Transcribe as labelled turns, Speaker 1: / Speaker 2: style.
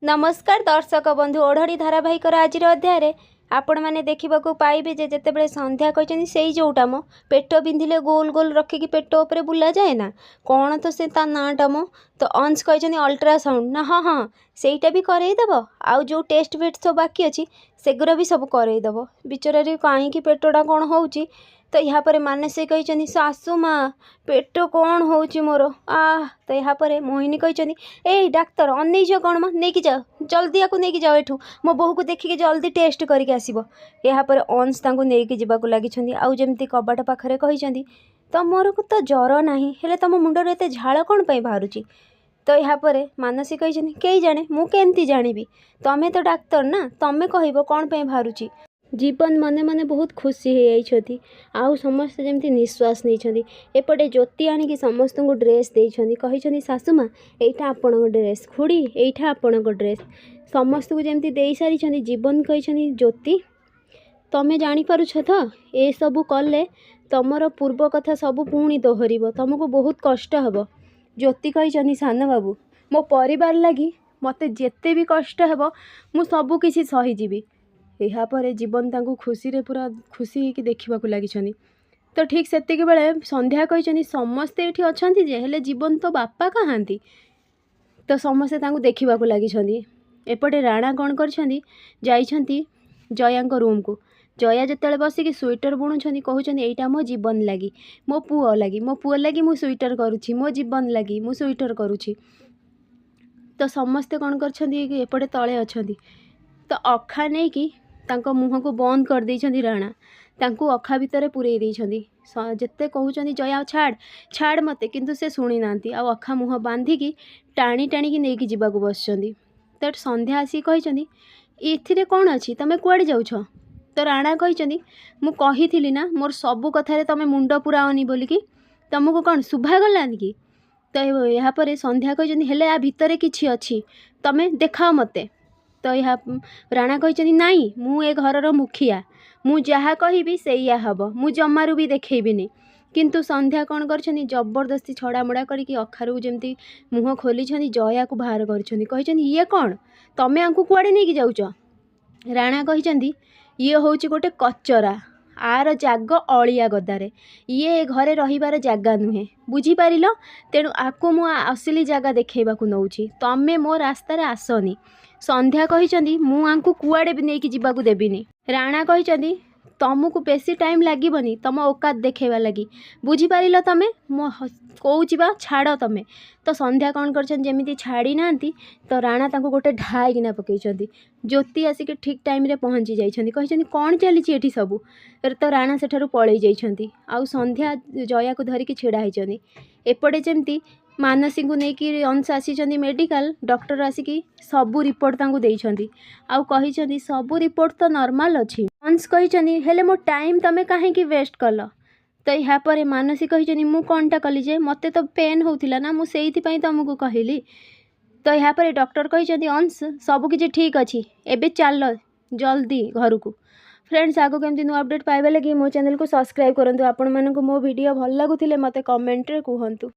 Speaker 1: नमस्कार दर्शक बंधु ओढ़ी धारावाहिक आज अध्याय आपण मैंने देखा पाइबे जिते संध्या कहते से जोटा मो पेट बिंधिले गोल गोल रखिकी पेट उपर बुला जाए ना कौन तो से नाटा मो तो अंश कहते अल्ट्रासाउंड ना हाँ हाँ सेटा भी करईदेव आउ जो टेस्ट फेस्ट सब बाकी अच्छी सेगुरा भी सब करईदेव बिचरा कहीं पेटा कौन हो तो यहाँ पर मानसी कहते सासू माँ पेट कौन हो मोर तो यहाँ पर मोहिनी कहते ए डाक्तर अनईज कौन माँ नहीं जाओ जल्दी या नहीं जाओ एठू मो बोहू को देखिए जल्दी टेस्ट करके आसब यहाँ पर अंश तांको नहीं जावाक लगी आउ जमी कबाट पाखे कहते तुमर को तो ज्वर ना हेले तुम मुंडर एत झाड़ कौन बाहर तो यहाँ पर मानसी कहते कई जाने मुझे जानी तुम्हें तो डाक्तर ना तुम्हें कह कौन बाहर जीवन मने मने बहुत खुशी होती आउ समस्त जमी निश्वास नहीं एपटे ज्योति आणिकी समस्त को ड्रेस देती कही सासुमा एटा आपण ड्रेस खुड़ी एटा आपण ड्रेस समस्त को जमी दे सारी जीवन कही ज्योति तमें जानीपारुछ तो ये सबू कले तुमर पूर्व कथा सब पुणी दोहर तुमको बहुत कष्ट हे ज्योति कही सान बाबू मो परिवार लगी मते जेते भी कष्ट हे मु सबू किसी सहीजी यहाँ पर जीवन तांको खुशी रे पूरा खुशी होकर देखा लगी तो ठीक से बेले संध्या कहते समस्ते ये अच्छा जे हेले जीवन तो बापा कहाँ तो समस्ते देखा लगी एपटे राणा कौन कर जया रूम को जया जिते बसिक स्वेटर बुणुंट कहते यहाँ मो जीवन लगी मो पुओ लगी मु स्वेटर करुँची मो जीवन लगी मु स्वेटर करुँची तो समस्ते कौन करपटे तले अच्छा तो अखा नहीं कि मुह को बंद कर देइछंदी राणा तांको अखा भितर पूरे जिते कहते जया छाड़ छाड़ मते किंतु से शुणी ना आउ अखा मुह बांधिकी टाणी टाणी नहीं जावाक बस तो संध्या आसी कहते इथिरे कौन अच्छी तुम कुआड़े जाऊछ तो राणा कहते मुझी ना मोर सबू कथार तुम मुंड पुराओनी बोलिकी तुमको कौन शुभागलानी कि तो यहाँ पर संध्या कहते हेले आ भितर किछि अच्छी तुम देखाओ मते तो यहाँ राणा कहते नाई मु ए घरर मुखिया मु जहाँ कहि से हम मु जमारू भी देखेबिनी किंतु संध्या कौन कर जबरदस्ती छड़ामड़ा करके अखारू जमी मुह खोली जया को बाहर कर ये कौन तमें आंकु कुआड़े नहीं जाऊच राणा कहते ये हूँ गोटे कचरा आर जाग अलिया गदारे ये घरे रहिबार जगह नुहे बुझीपार तेणु आपको मु असली जगह देखा नौची तमें मो रास्तार आसनी संध्या कहते मुझे कुआड़े भी नहीं जावाक देविनी राणा कहते तुमको बेसी टाइम लगभग तुम औकात देखा लगी बुझीपार तुम मो कौच छाड़ तुम तो संध्या कौन करमी छाड़ी ना तो राणा गोटे ढाईकिना पकई ज्योति आसिक ठीक टाइम रे पहुँची जाइछंती कहते कौन चली सबू तो राणा सेठारु पलई जाइछंती आउ संध्या जया को धरिकी छिड़ा होती एपटे जमती मानसी को लेकिन अंश आसी मेडिकल डॉक्टर आसिकी सबू रिपोर्ट तांको देइछंती आउ कहिछंती सबू रिपोर्ट तो नॉर्मल अच्छी अंश कहिछंती हेले मो टाइम तमे काहे वेस्ट कल तो यहाँ पर मानसी कहिछंती मु कोनटा कली जे मते तो पेन होतिला ना मु सेइथि पई तुमको कहली तो यहाँ पर डॉक्टर कहिछंती अंश सब किछि ठीक अच्छी एबे चल जल्दी घर को फ्रेंड्स आगो केमती नुआ अपडेट पाइबा लगी मो चैनल को सब्सक्राइब करंतु आपण मानको मो वीडियो भल लागुथिले मते कमेंट रे कहंतु।